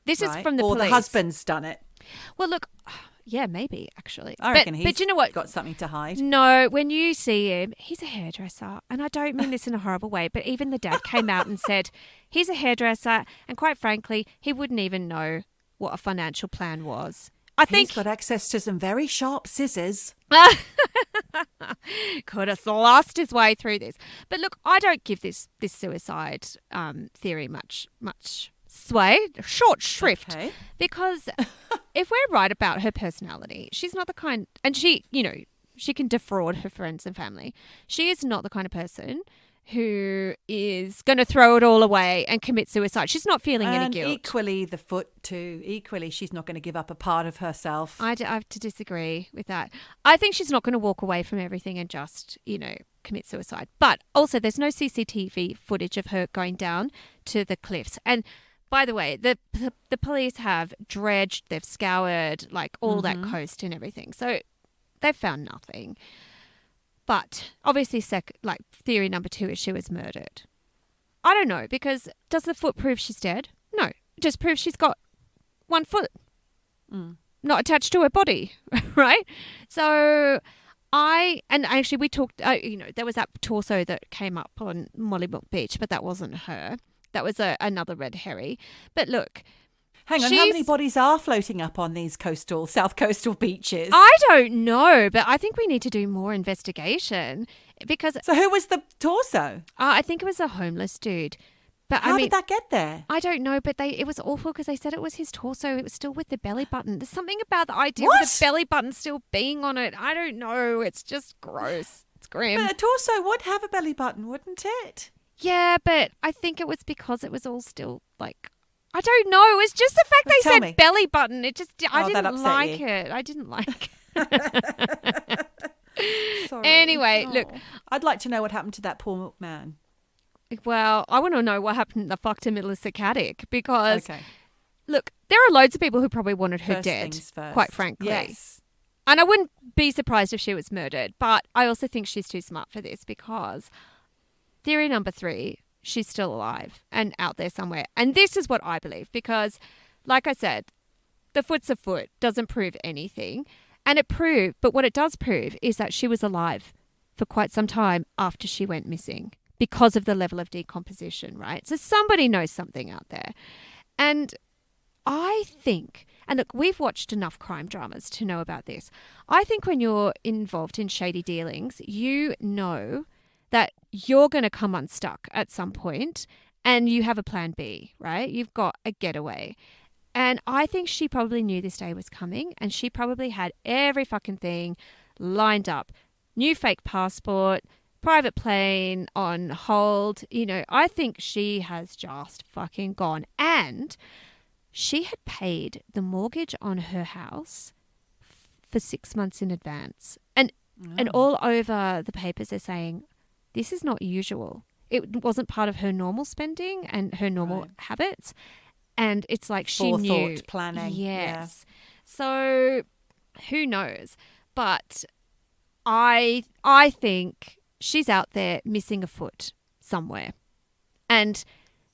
This is from the police. Or the husband's done it. Well, look, yeah, maybe actually. I reckon but you know what? Got something to hide. No, when you see him, he's a hairdresser. And I don't mean this in a horrible way, but even the dad came out and said he's a hairdresser. And quite frankly, he wouldn't even know what a financial plan was. I think he's got access to some very sharp scissors. Could have lost his way through this. But look, I don't give this suicide theory much sway, short shrift, okay. Because if we're right about her personality, she's not the kind, and she can defraud her friends and family. She is not the kind of person who is going to throw it all away and commit suicide. She's not feeling any guilt. Equally, the foot too. Equally, she's not going to give up a part of herself. I have to disagree with that. I think she's not going to walk away from everything and just, commit suicide. But also, there's no CCTV footage of her going down to the cliffs. And by the way, the police have dredged, they've scoured like all that coast and everything. So they've found nothing. But obviously, theory number 2 is she was murdered. I don't know, because does the foot prove she's dead? No, it just proves she's got one foot, not attached to her body, right? So we talked, there was that torso that came up on Mollymook Beach, but that wasn't her. That was another red herring. But look. Hang on, how many bodies are floating up on these south coastal beaches? I don't know, but I think we need to do more investigation because. So who was the torso? I think it was a homeless dude. But how did that get there? I don't know, but it was awful because they said it was his torso. It was still with the belly button. There's something about the idea of the belly button still being on it. I don't know. It's just gross. It's grim. But a torso would have a belly button, wouldn't it? Yeah, but I think it was because it was all still like. I don't know. It was just the fact they said belly button. It just, I didn't like it. I didn't like it. Sorry. Anyway, look. I'd like to know what happened to that poor man. Well, I want to know what happened the fuck to Melissa Caddick because, look, there are loads of people who probably wanted her dead, quite frankly. Yes. And I wouldn't be surprised if she was murdered, but I also think she's too smart for this because theory number 3, she's still alive and out there somewhere. And this is what I believe because, like I said, the foot's a foot doesn't prove anything. And but what it does prove is that she was alive for quite some time after she went missing because of the level of decomposition, right? So somebody knows something out there. And I think, and look, we've watched enough crime dramas to know about this. I think when you're involved in shady dealings, you know that you're going to come unstuck at some point and you have a plan B, right? You've got a getaway. And I think she probably knew this day was coming and she probably had every fucking thing lined up. New fake passport, private plane on hold. I think she has just fucking gone. And she had paid the mortgage on her house for 6 months in advance. And all over the papers they're saying, this is not usual. It wasn't part of her normal spending and her normal habits. And it's like she knew. Forethought planning. Yes. Yeah. So who knows? But I think she's out there missing a foot somewhere. And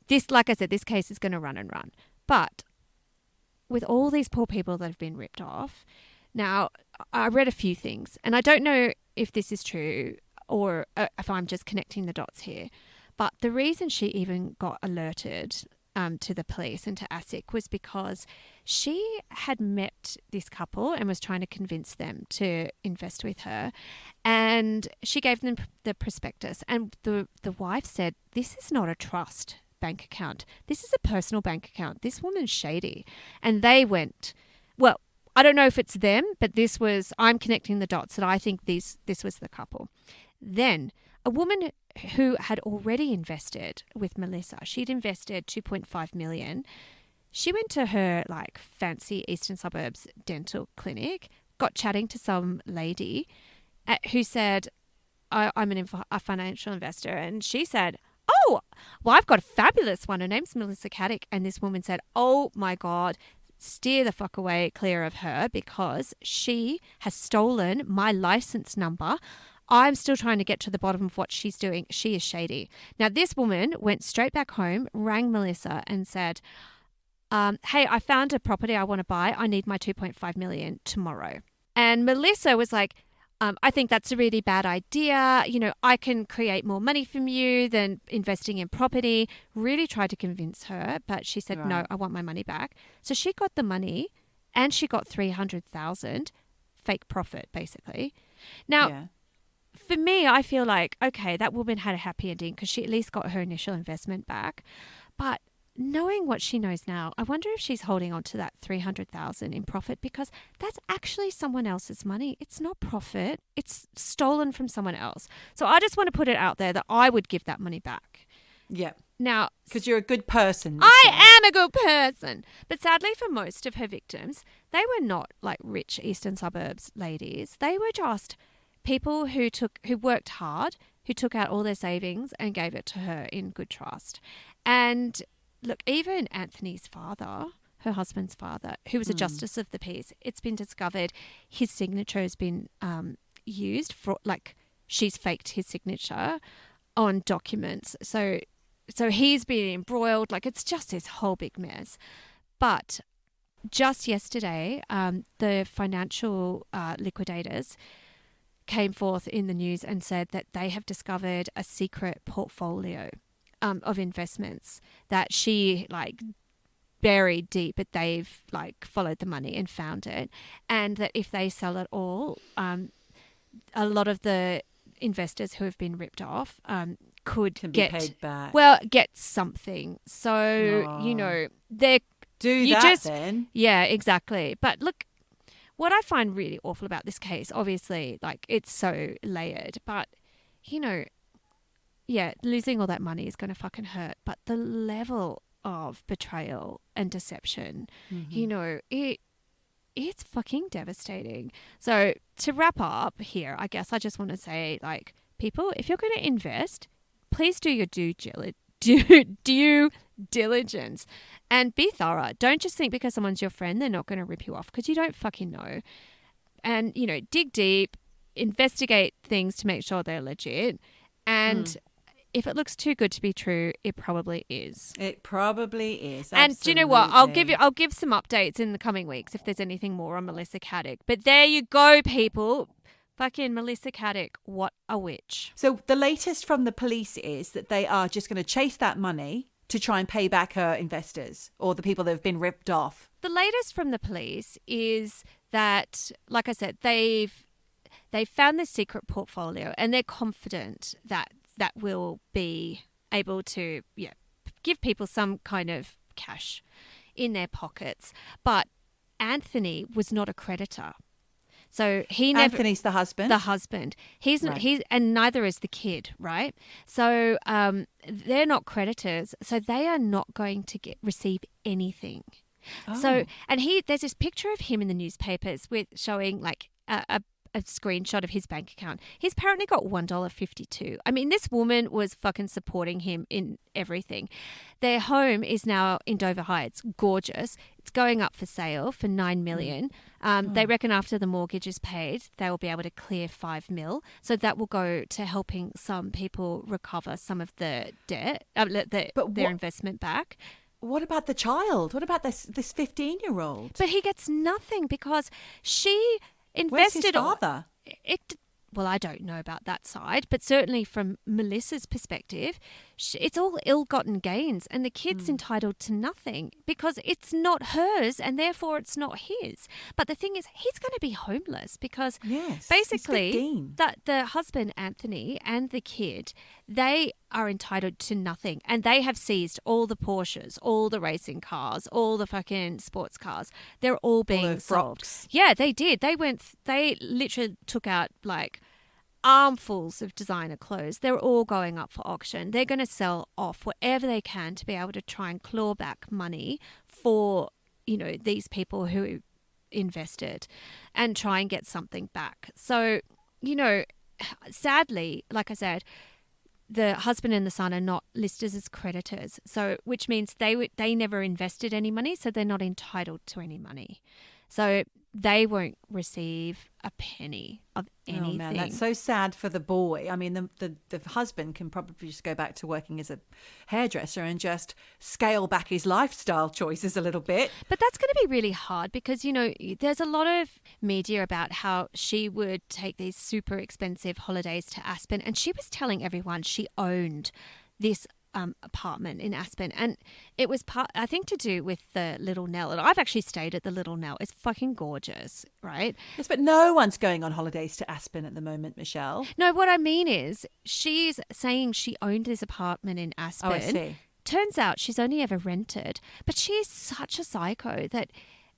this, like I said, this case is going to run and run. But with all these poor people that have been ripped off, now I read a few things, and I don't know if this is true or if I'm just connecting the dots here. But the reason she even got alerted to the police and to ASIC was because she had met this couple and was trying to convince them to invest with her. And she gave them the prospectus. And the wife said, this is not a trust bank account. This is a personal bank account. This woman's shady. And they went, well, I don't know if it's them, but I'm connecting the dots that I think this was the couple. Then a woman who had already invested with Melissa, she'd invested $2.5 million. She went to her fancy eastern suburbs dental clinic, got chatting to some lady who said, I'm a financial investor. And she said, oh, well, I've got a fabulous one. Her name's Melissa Caddick. And this woman said, oh my God, steer the fuck away clear of her because she has stolen my license number. I'm still trying to get to the bottom of what she's doing. She is shady. Now, this woman went straight back home, rang Melissa and said, hey, I found a property I want to buy. I need my $2.5 million tomorrow. And Melissa was like, I think that's a really bad idea. I can create more money from you than investing in property. Really tried to convince her, but she said, no, I want my money back. So she got the money and she got $300,000 fake profit, basically. Now, for me, I feel like, okay, that woman had a happy ending because she at least got her initial investment back. But knowing what she knows now, I wonder if she's holding on to that $300,000 in profit because that's actually someone else's money. It's not profit. It's stolen from someone else. So I just want to put it out there that I would give that money back. Yeah. Now, because you're a good person. I am a good person. But sadly for most of her victims, they were not rich eastern suburbs ladies. They were just people who worked hard, who took out all their savings and gave it to her in good trust. And look, even Anthony's father, her husband's father, who was a justice of the peace, it's been discovered his signature has been used for, she's faked his signature on documents. So he's been embroiled. It's just this whole big mess. But just yesterday, the financial liquidators came forth in the news and said that they have discovered a secret portfolio of investments that she buried deep, but they've followed the money and found it. And that if they sell it all, a lot of the investors who have been ripped off could be paid back. Well, get something. So, they're... Then. Yeah, exactly. But look, what I find really awful about this case, obviously, it's so layered, but, losing all that money is going to fucking hurt. But the level of betrayal and deception, it's fucking devastating. So to wrap up here, I guess I just want to say, people, if you're going to invest, please do your due diligence and be thorough. Don't just think because someone's your friend, they're not going to rip you off because you don't fucking know. And, dig deep, investigate things to make sure they're legit. And if it looks too good to be true, it probably is. It probably is. Absolutely. And do you know what? I'll give some updates in the coming weeks if there's anything more on Melissa Caddick. But there you go, people. Fucking Melissa Caddick, what a witch. So the latest from the police is that they are just going to chase that money to try and pay back her investors or the people that have been ripped off. The latest from the police is that, like I said, they've found this secret portfolio and they're confident that will be able to give people some kind of cash in their pockets. But Anthony was not a creditor. So he never. Anthony's the husband. The husband. And neither is the kid, right? So they're not creditors, so they are not going to receive anything. Oh. So, and there's this picture of him in the newspapers with showing like a screenshot of his bank account. He's apparently got $1.52. I mean, this woman was fucking supporting him in everything. Their home is now in Dover High. It's gorgeous. It's going up for sale for $9 million. They reckon after the mortgage is paid, they will be able to clear $5 million. So that will go to helping some people recover some of the debt, their investment back. What about the child? What about this 15-year-old? But he gets nothing because she invested. Where's his father? Well, I don't know about that side, but certainly from Melissa's perspective, it's all ill-gotten gains, and the kid's entitled to nothing because it's not hers, and therefore it's not his. But the thing is, he's going to be homeless because basically the husband, Anthony, and the kid, they are entitled to nothing, and they have seized all the Porsches, all the racing cars, all the fucking sports cars. They're all being sold. Yeah, they did. They literally took out like armfuls of designer clothes. They're all going up for auction. They're going to sell off whatever they can to be able to try and claw back money for, these people who invested and try and get something back. So, sadly, like I said, the husband and the son are not listed as creditors, so which means they never invested any money, so they're not entitled to any money. So they won't receive a penny of anything. Oh man, that's so sad for the boy. I mean, the husband can probably just go back to working as a hairdresser and just scale back his lifestyle choices a little bit. But that's going to be really hard because, there's a lot of media about how she would take these super expensive holidays to Aspen, and she was telling everyone she owned this apartment in Aspen, and it was I think to do with the Little Nell, and I've actually stayed at the Little Nell. It's fucking gorgeous, right? Yes, but no one's going on holidays to Aspen at the moment, Michelle. No, what I mean is she's saying she owned this apartment in Aspen. Oh, I see. Turns out she's only ever rented, but she's such a psycho that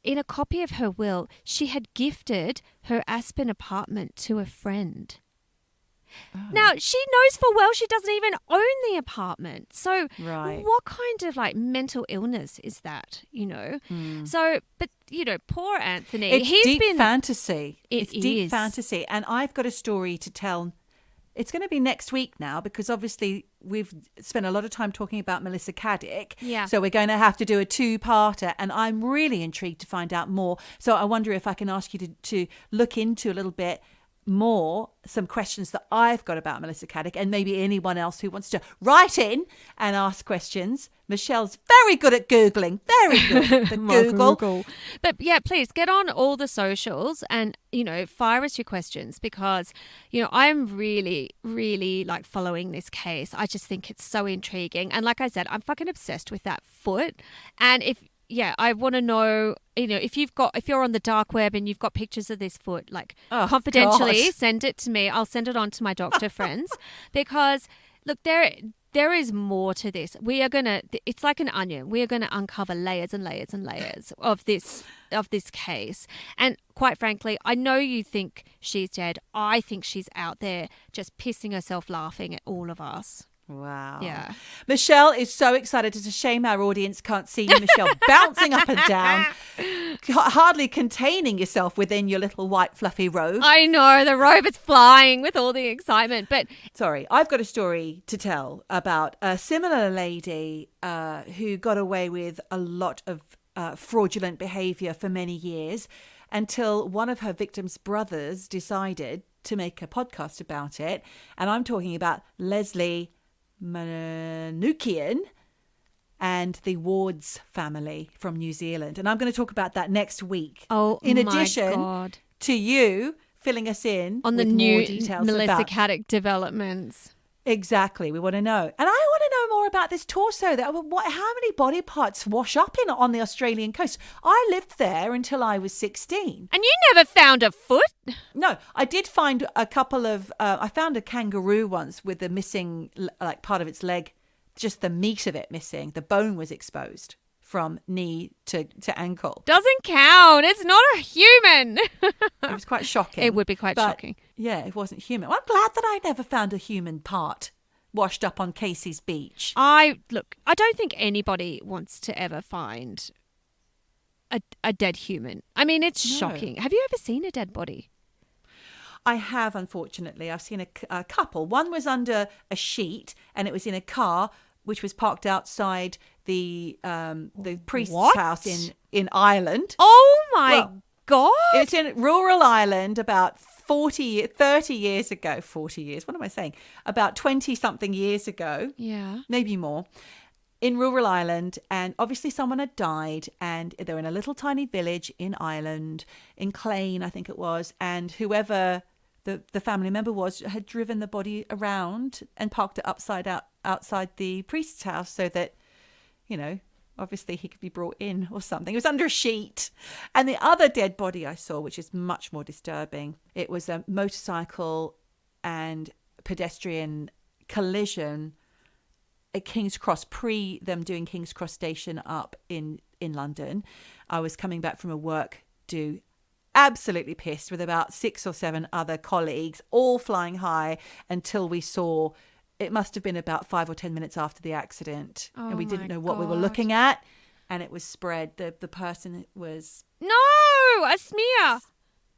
in a copy of her will she had gifted her Aspen apartment to a friend. Oh. Now, she knows full well she doesn't even own the apartment. So what kind of mental illness is that, So, but, poor Anthony. It's deep fantasy. It's deep fantasy. And I've got a story to tell. It's going to be next week now because obviously we've spent a lot of time talking about Melissa Caddick. Yeah. So we're going to have to do a two-parter, and I'm really intrigued to find out more. So I wonder if I can ask you to look into a little bit more some questions that I've got about Melissa Caddick, and maybe anyone else who wants to write in and ask questions. Michelle's very good at Googling. Very good. The Google. But yeah, please get on all the socials and, fire us your questions because, I'm really, really following this case. I just think it's so intriguing. And like I said, I'm fucking obsessed with that foot. And I want to know, if you're on the dark web and you've got pictures of this foot, confidentially, send it to me. I'll send it on to my doctor friends because, look, there is more to this. It's like an onion. We are going to uncover layers and layers and layers of this case. And quite frankly, I know you think she's dead. I think she's out there just pissing herself laughing at all of us. Wow. Yeah. Michelle is so excited. It's a shame our audience can't see you, Michelle, bouncing up and down, hardly containing yourself within your little white fluffy robe. I know, the robe is flying with all the excitement. But sorry, I've got a story to tell about a similar lady who got away with a lot of fraudulent behavior for many years until one of her victim's brothers decided to make a podcast about it. And I'm talking about Leslie Manukian and the Wards family from New Zealand. And I'm going to talk about that next week. Oh, in addition to you filling us in on the with new more details Melissa Caddick developments. Exactly. We want to know. And I want to know more about this torso. How many body parts wash up on the Australian coast? I lived there until I was 16. And you never found a foot? No, I did find a couple of... I found a kangaroo once with the missing, part of its leg, just the meat of it missing. The bone was exposed from knee to ankle. Doesn't count. It's not a human. It was quite shocking. It would be quite shocking. Yeah, it wasn't human. Well, I'm glad that I never found a human part washed up on Casey's beach. I don't think anybody wants to ever find a dead human. I mean, it's shocking. Have you ever seen a dead body? I have, unfortunately. I've seen a couple. One was under a sheet, and it was in a car which was parked outside the priest's house in Ireland. Oh my God! It's in rural Ireland about 30 years ago. 40 years. What am I saying? About 20-something years ago. Yeah. Maybe more. In rural Ireland, and obviously someone had died, and they're in a little tiny village in Ireland, in Clane, I think it was, and whoever the family member was had driven the body around and parked it outside the priest's house so that, you know, obviously he could be brought in or something. It was under a sheet. And the other dead body I saw, which is much more disturbing, it was a motorcycle and pedestrian collision at King's Cross, pre them doing King's Cross station up in London. I was coming back from a work do, absolutely pissed, with about 6 or 7 other colleagues, all flying high, until we saw, it must have been about 5 or 10 minutes after the accident. Oh, and we didn't know what we were looking at. And it was spread. The person was... No! A smear!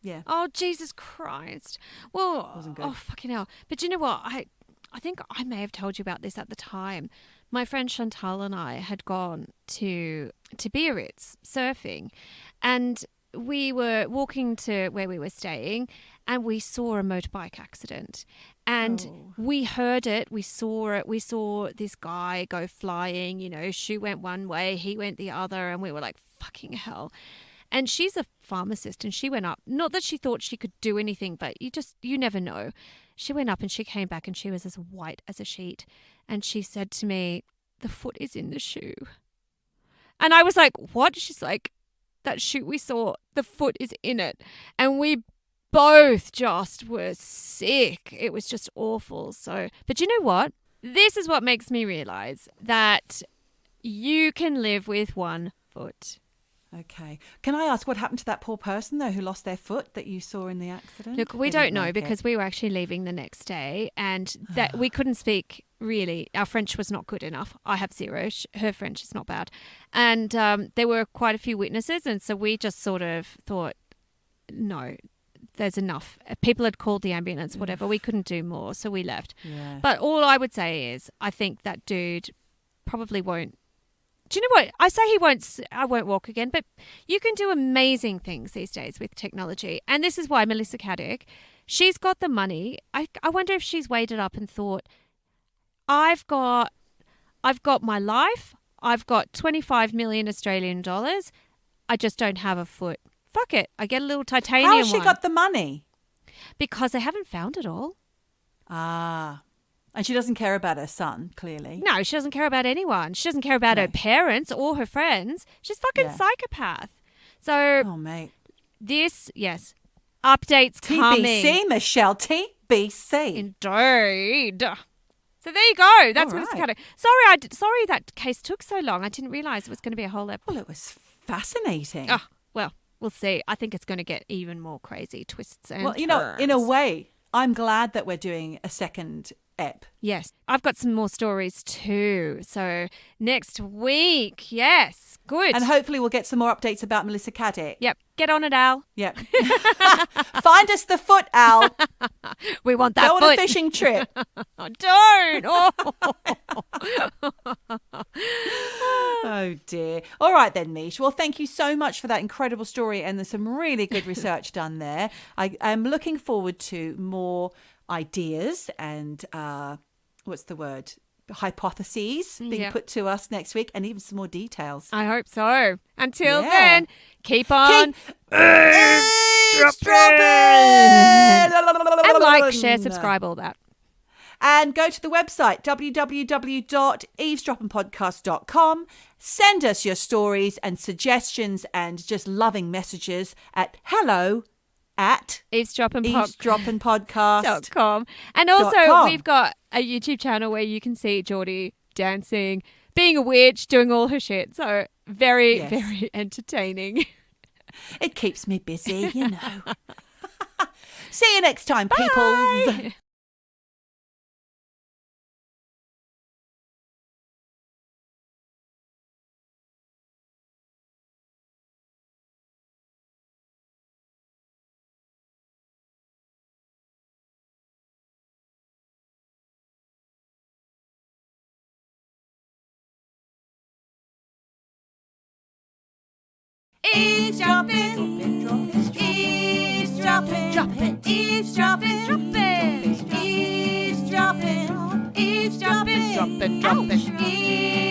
Yeah. Oh, Jesus Christ. Well, Wasn't good. Oh, fucking hell. But you know what? I think I may have told you about this at the time. My friend Chantal and I had gone to Biarritz surfing, and we were walking to where we were staying, and we saw a motorbike accident, and we heard it, we saw it, we saw this guy go flying, you know, she went one way, he went the other, and we were like, fucking hell. And she's a pharmacist, and she went up, not that she thought she could do anything, but you never know. She went up and she came back and she was as white as a sheet, and she said to me, the foot is in the shoe. And I was like, what? She's like, that shoe we saw, the foot is in it. And we both just were sick. It was just awful. So, but you know what? This is what makes me realize that you can live with one foot. Okay. Can I ask what happened to that poor person, though, who lost their foot that you saw in the accident? Look, we don't know because we were actually leaving the next day, and that we couldn't speak really. Our French was not good enough. I have 0. Her French is not bad. And there were quite a few witnesses, and so we just sort of thought, no, there's enough. People had called the ambulance, whatever. We couldn't do more, so we left. Yeah. But all I would say is I think that dude probably won't. Do you know what? I say I won't walk again, but you can do amazing things these days with technology. And this is why Melissa Caddick, she's got the money. I wonder if she's weighed it up and thought, I've got my life. I've got 25 million Australian dollars. I just don't have a foot. Fuck it. I get a little titanium How has she one. got the money? Because they haven't found it all. Ah. And she doesn't care about her son, clearly. No, she doesn't care about anyone. She doesn't care about her parents or her friends. She's fucking psychopath. So, mate. This, yes, updates coming. TBC, Michelle, TBC. Indeed. So there you go. That's what it's kind of. Sorry that case took so long. I didn't realise it was going to be a whole episode. Well, it was fascinating. Oh, well, we'll see. I think it's going to get even more crazy twists and Well, you know, in a way, I'm glad that we're doing a second ep. Yes. I've got some more stories too. So next week, yes. Good. And hopefully we'll get some more updates about Melissa Caddick. Yep. Get on it, Al. Yep. Find us the foot, Al. We want that foot. Go on a fishing trip. Don't. Oh, dear. All right then, Mish. Well, thank you so much for that incredible story, and there's some really good research done there. I am looking forward to more ideas and what's the word? Hypotheses being put to us next week, and even some more details. I hope so. Until then, keep on eavesdropping. And like, share, subscribe, all that. And go to the website, www.eavesdroppinpodcast.com. Send us your stories and suggestions and just loving messages at hello@eavesdroppinpodcast.com. And also, we've got a YouTube channel where you can see Geordie dancing, being a witch, doing all her shit. So very, Yes. very entertaining. It keeps me busy, you know. See you next time, peoples. Bye. Eavesdroppin', eavesdroppin', droppin', eavesdroppin', droppin', eavesdroppin', eavesdroppin', Droppin', droppin'. eavesdroppin'.